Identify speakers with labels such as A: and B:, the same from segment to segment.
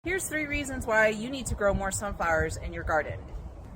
A: Here's 3 reasons why you need to grow more sunflowers in your garden.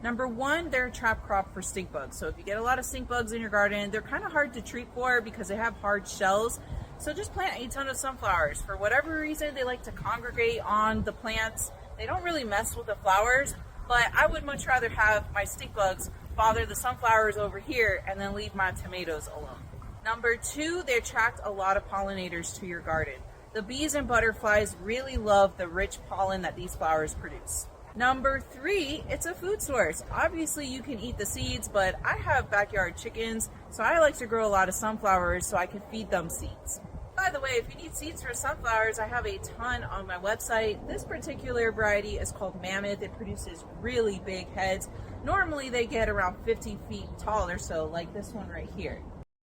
A: Number 1, they're a trap crop for stink bugs. So if you get a lot of stink bugs in your garden, they're kind of hard to treat for because they have hard shells. So just plant a ton of sunflowers. For whatever reason, they like to congregate on the plants. They don't really mess with the flowers, but I would much rather have my stink bugs bother the sunflowers over here and then leave my tomatoes alone. Number 2, they attract a lot of pollinators to your garden. The bees and butterflies really love the rich pollen that these flowers produce. Number 3, it's a food source. Obviously you can eat the seeds, but I have backyard chickens, so I like to grow a lot of sunflowers so I can feed them seeds. By the way, if you need seeds for sunflowers, I have a ton on my website. This particular variety is called Mammoth. It produces really big heads. Normally they get around 50 feet tall or so, like this one right here.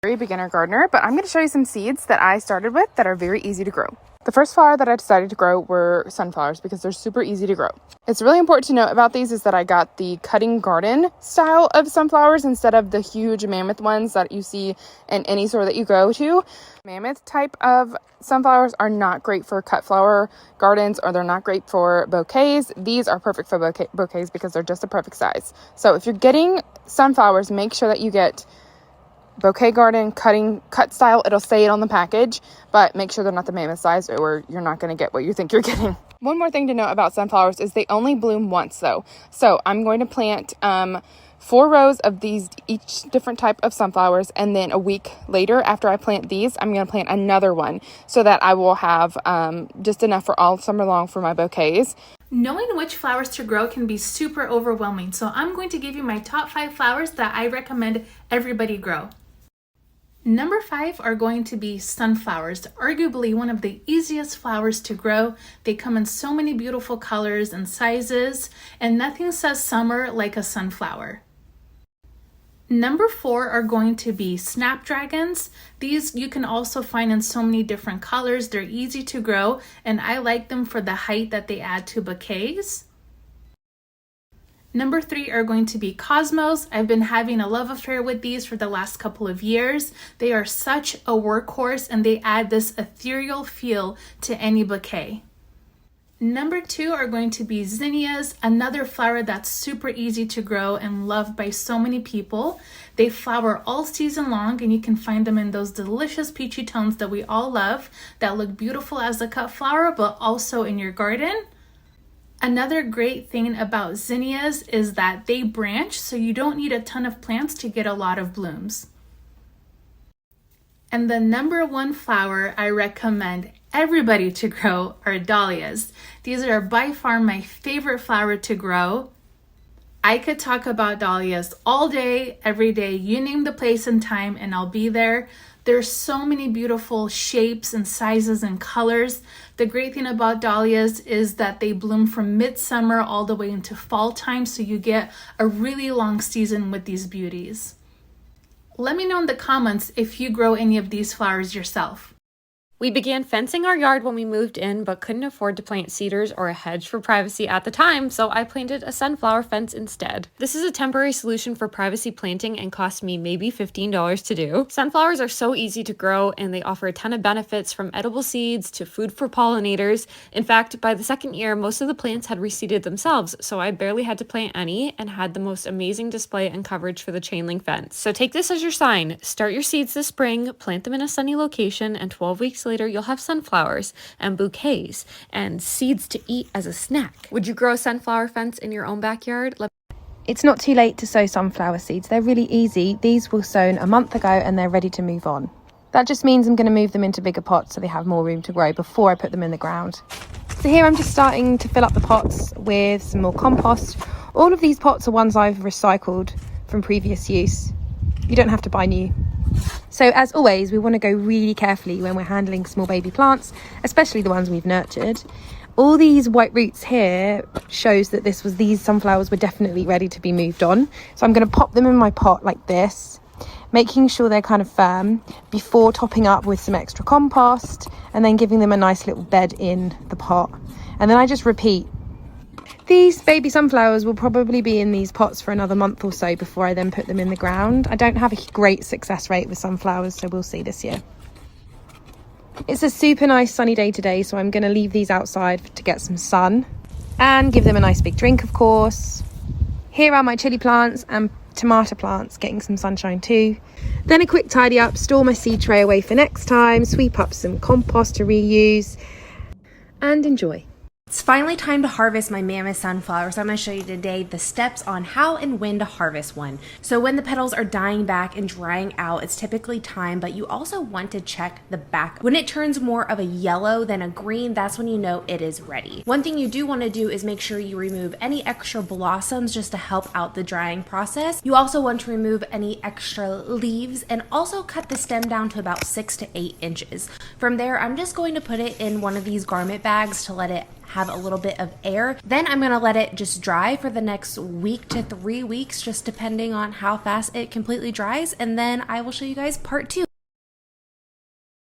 B: Very beginner gardener, but I'm going to show you some seeds that I started with that are very easy to grow. The first flower that I decided to grow were sunflowers because they're super easy to grow. It's really important to note about these is that I got the cutting garden style of sunflowers instead of the huge mammoth ones that you see in any store that you go to. Mammoth type of sunflowers are not great for cut flower gardens, or they're not great for bouquets. These are perfect for bouquets because they're just the perfect size. So if you're getting sunflowers, make sure that you get bouquet garden cut style. It'll say it on the package, but make sure they're not the mammoth size or you're not going to get what you think you're getting. One more thing to note about sunflowers is they only bloom once though. So I'm going to plant 4 rows of these, each different type of sunflowers, and then a week later after I plant these, I'm going to plant another one so that I will have just enough for all summer long for my bouquets.
C: Knowing which flowers to grow can be super overwhelming, so I'm going to give you my top 5 flowers that I recommend everybody grow. Number 5 are going to be sunflowers, arguably one of the easiest flowers to grow. They come in so many beautiful colors and sizes, and nothing says summer like a sunflower. Number 4 are going to be snapdragons. These you can also find in so many different colors. They're easy to grow, and I like them for the height that they add to bouquets. Number 3 are going to be cosmos. I've been having a love affair with these for the last couple of years. They are such a workhorse and they add this ethereal feel to any bouquet. Number 2 are going to be zinnias, another flower that's super easy to grow and loved by so many people. They flower all season long and you can find them in those delicious peachy tones that we all love that look beautiful as a cut flower but also in your garden. Another great thing about zinnias is that they branch, so you don't need a ton of plants to get a lot of blooms. And the number 1 flower I recommend everybody to grow are dahlias. These are by far my favorite flower to grow. I could talk about dahlias all day, every day. You name the place and time and I'll be there. There's so many beautiful shapes and sizes and colors. The great thing about dahlias is that they bloom from midsummer all the way into fall time, so you get a really long season with these beauties. Let me know in the comments if you grow any of these flowers yourself.
D: We began fencing our yard when we moved in, but couldn't afford to plant cedars or a hedge for privacy at the time, so I planted a sunflower fence instead. This is a temporary solution for privacy planting and cost me maybe $15 to do. Sunflowers are so easy to grow and they offer a ton of benefits, from edible seeds to food for pollinators. In fact, by the second year, most of the plants had reseeded themselves, so I barely had to plant any and had the most amazing display and coverage for the chain link fence. So take this as your sign. Start your seeds this spring, plant them in a sunny location, and 12 weeks later you'll have sunflowers and bouquets and seeds to eat as a snack. Would you grow a sunflower fence in your own backyard?
E: It's not too late to sow sunflower seeds. They're really easy. These were sown a month ago and they're ready to move on. That just means I'm going to move them into bigger pots so they have more room to grow before I put them in the ground. So here I'm just starting to fill up the pots with some more compost. All of these pots are ones I've recycled from previous use. You don't have to buy new. So as always, we want to go really carefully when we're handling small baby plants, especially the ones we've nurtured. All these white roots here shows that these sunflowers were definitely ready to be moved on. So I'm going to pop them in my pot like this, making sure they're kind of firm before topping up with some extra compost and then giving them a nice little bed in the pot. And then I just repeat. These baby sunflowers will probably be in these pots for another month or so before I then put them in the ground. I don't have a great success rate with sunflowers, so we'll see this year. It's a super nice sunny day today, so I'm going to leave these outside to get some sun and give them a nice big drink, of course. Here are my chili plants and tomato plants getting some sunshine too. Then a quick tidy up, store my seed tray away for next time, sweep up some compost to reuse, and enjoy.
F: It's finally time to harvest my mammoth sunflower, so I'm going to show you today the steps on how and when to harvest one. So when the petals are dying back and drying out, it's typically time, but you also want to check the back. When it turns more of a yellow than a green, that's when you know it is ready. One thing you do want to do is make sure you remove any extra blossoms just to help out the drying process. You also want to remove any extra leaves and also cut the stem down to about 6 to 8 inches. From there, I'm just going to put it in one of these garment bags to let it have a little bit of air. Then I'm gonna let it just dry for the next week to 3 weeks, just depending on how fast it completely dries. And then I will show you guys part 2.